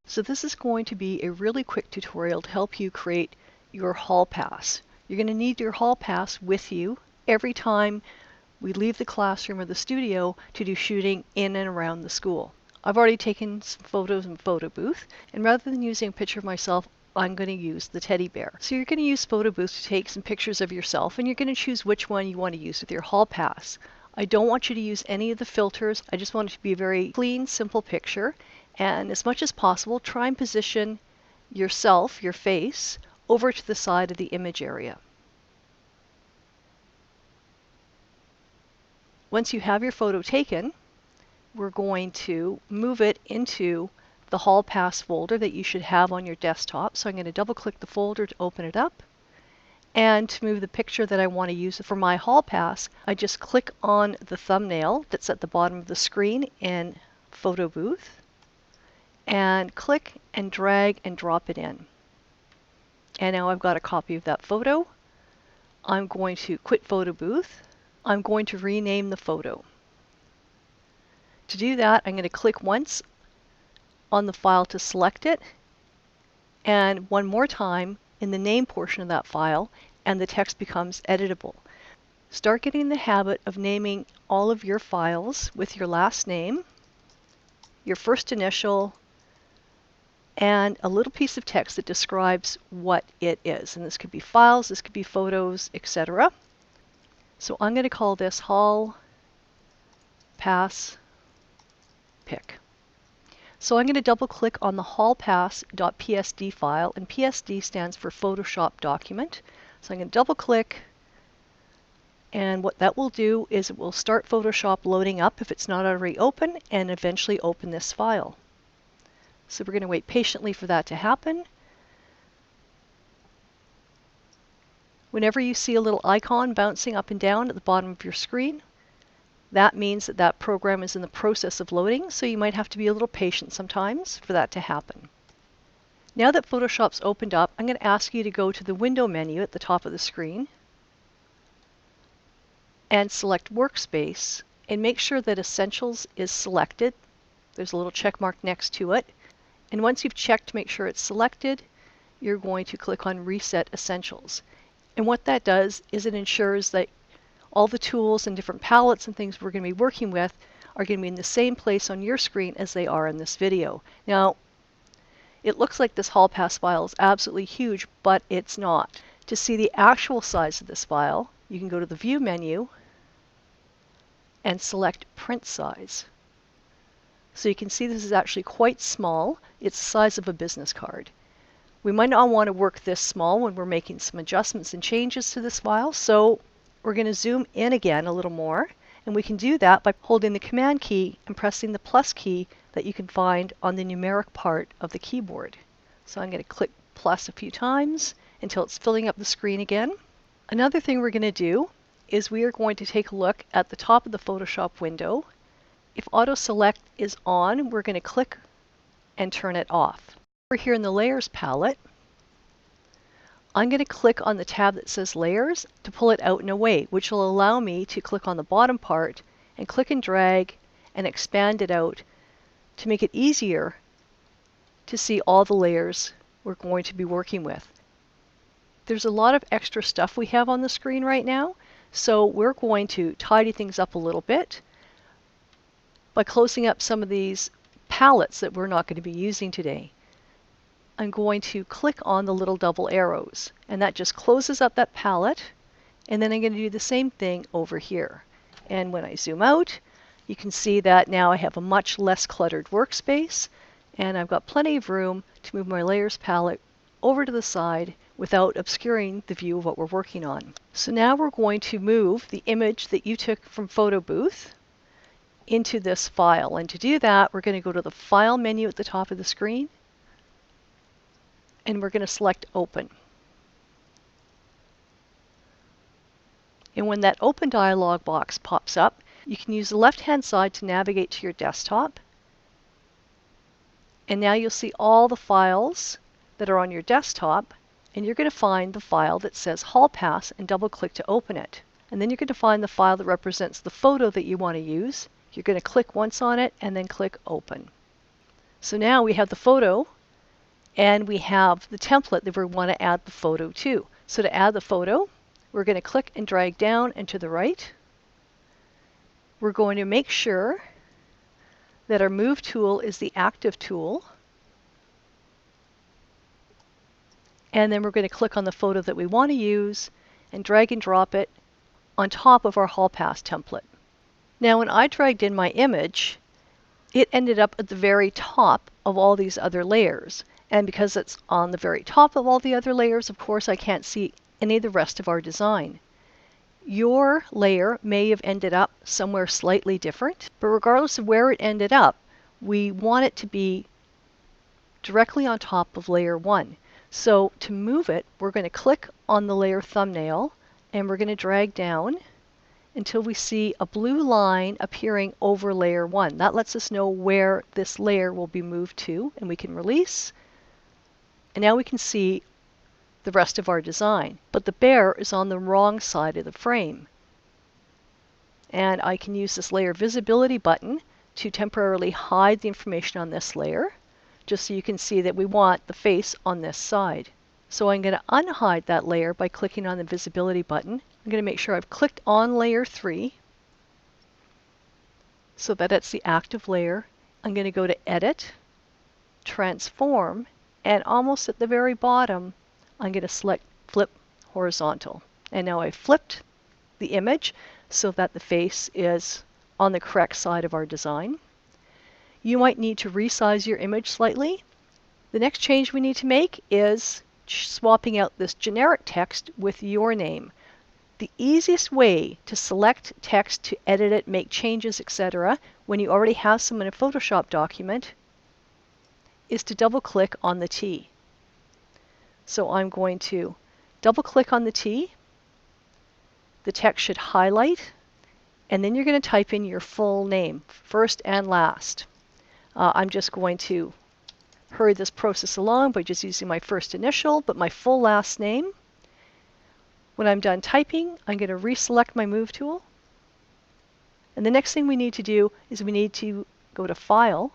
So this is going to be a really quick tutorial to help you create your hall pass. You're going to need your hall pass with you every time we leave the classroom or the studio to do shooting in and around the school. I've already taken some photos in Photo Booth, and rather than using a picture of myself, I'm going to use the teddy bear. So you're going to use Photo Booth to take some pictures of yourself, and you're going to choose which one you want to use with your hall pass. I don't want you to use any of the filters. I just want it to be a very clean, simple picture. And as much as possible, try and position yourself, your face, over to the side of the image area. Once you have your photo taken, we're going to move it into the Hall Pass folder that you should have on your desktop. So I'm going to double click the folder to open it up. And to move the picture that I want to use for my Hall Pass, I just click on the thumbnail that's at the bottom of the screen in Photo Booth, and click and drag and drop it in. And now I've got a copy of that photo. I'm going to quit Photo Booth. I'm going to rename the photo. To do that, I'm going to click once on the file to select it, and one more time in the name portion of that file, and the text becomes editable. Start getting in the habit of naming all of your files with your last name, your first initial, and a little piece of text that describes what it is. And this could be files, this could be photos, etc. So I'm going to call this Hall Pass Pic. So I'm going to double click on the hallpass.psd file, and PSD stands for Photoshop document. So I'm going to double click, and what that will do is it will start Photoshop loading up if it's not already open, and eventually open this file. So we're going to wait patiently for that to happen. Whenever you see a little icon bouncing up and down at the bottom of your screen, that means that that program is in the process of loading, so you might have to be a little patient sometimes for that to happen. Now that Photoshop's opened up, I'm going to ask you to go to the Window menu at the top of the screen and select Workspace, and make sure that Essentials is selected. There's a little check mark next to it. And once you've checked to make sure it's selected, you're going to click on Reset Essentials. And what that does is it ensures that all the tools and different palettes and things we're going to be working with are going to be in the same place on your screen as they are in this video. Now, it looks like this Hall Pass file is absolutely huge, but it's not. To see the actual size of this file, you can go to the View menu and select Print Size. So you can see this is actually quite small. It's the size of a business card. We might not want to work this small when we're making some adjustments and changes to this file, so we're going to zoom in again a little more, and we can do that by holding the Command key and pressing the plus key that you can find on the numeric part of the keyboard. So I'm going to click plus a few times until it's filling up the screen again. Another thing we're going to do is we are going to take a look at the top of the Photoshop window. If Auto Select is on, we're going to click and turn it off. Over here in the Layers palette, I'm going to click on the tab that says Layers to pull it out and away, which will allow me to click on the bottom part and click and drag and expand it out to make it easier to see all the layers we're going to be working with. There's a lot of extra stuff we have on the screen right now, so we're going to tidy things up a little bit by closing up some of these palettes that we're not going to be using today. I'm going to click on the little double arrows, and that just closes up that palette, and then I'm going to do the same thing over here. And when I zoom out, you can see that now I have a much less cluttered workspace, and I've got plenty of room to move my Layers palette over to the side without obscuring the view of what we're working on. So now we're going to move the image that you took from Photo Booth into this file, and to do that we're going to go to the File menu at the top of the screen, and we're going to select Open. And when that Open dialog box pops up, you can use the left-hand side to navigate to your desktop, and now you'll see all the files that are on your desktop, and you're going to find the file that says Hall Pass and double click to open it. And then you're going to find the file that represents the photo that you want to use. You're going to click once on it and then click Open. So now we have the photo and we have the template that we want to add the photo to. So to add the photo, we're going to click and drag down and to the right. We're going to make sure that our Move tool is the active tool. And then we're going to click on the photo that we want to use and drag and drop it on top of our Hall Pass template. Now when I dragged in my image, it ended up at the very top of all these other layers. And because it's on the very top of all the other layers, of course I can't see any of the rest of our design. Your layer may have ended up somewhere slightly different, but regardless of where it ended up, we want it to be directly on top of layer 1. So to move it, we're going to click on the layer thumbnail and we're going to drag down until we see a blue line appearing over layer 1. That lets us know where this layer will be moved to, and we can release. And now we can see the rest of our design. But the bear is on the wrong side of the frame. And I can use this layer visibility button to temporarily hide the information on this layer, just so you can see that we want the face on this side. So I'm going to unhide that layer by clicking on the visibility button. I'm going to make sure I've clicked on layer 3 so that it's the active layer. I'm going to go to Edit, Transform, and almost at the very bottom, I'm going to select Flip Horizontal. And now I've flipped the image so that the face is on the correct side of our design. You might need to resize your image slightly. The next change we need to make is swapping out this generic text with your name. The easiest way to select text, to edit it, make changes, etc., when you already have some in a Photoshop document, is to double-click on the T. So I'm going to double-click on the T. The text should highlight, and then you're going to type in your full name, first and last. I'm just going to hurry this process along by just using my first initial, but my full last name. When I'm done typing, I'm going to reselect my Move tool. And the next thing we need to do is we need to go to File,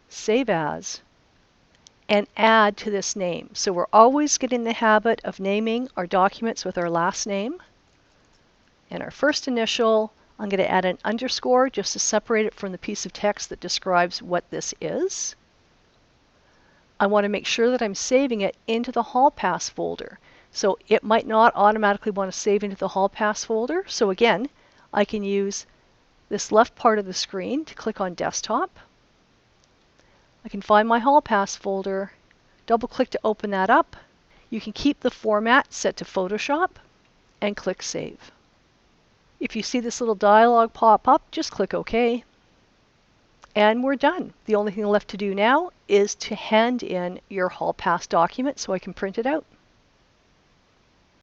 Save As, and add to this name. So we're always getting the habit of naming our documents with our last name. And our first initial, I'm going to add an underscore just to separate it from the piece of text that describes what this is. I want to make sure that I'm saving it into the Hall Pass folder. So it might not automatically want to save into the Hall Pass folder. So again, I can use this left part of the screen to click on Desktop. I can find my Hall Pass folder, double click to open that up. You can keep the format set to Photoshop and click Save. If you see this little dialog pop up, just click OK. And we're done. The only thing left to do now is to hand in your Hall Pass document so I can print it out.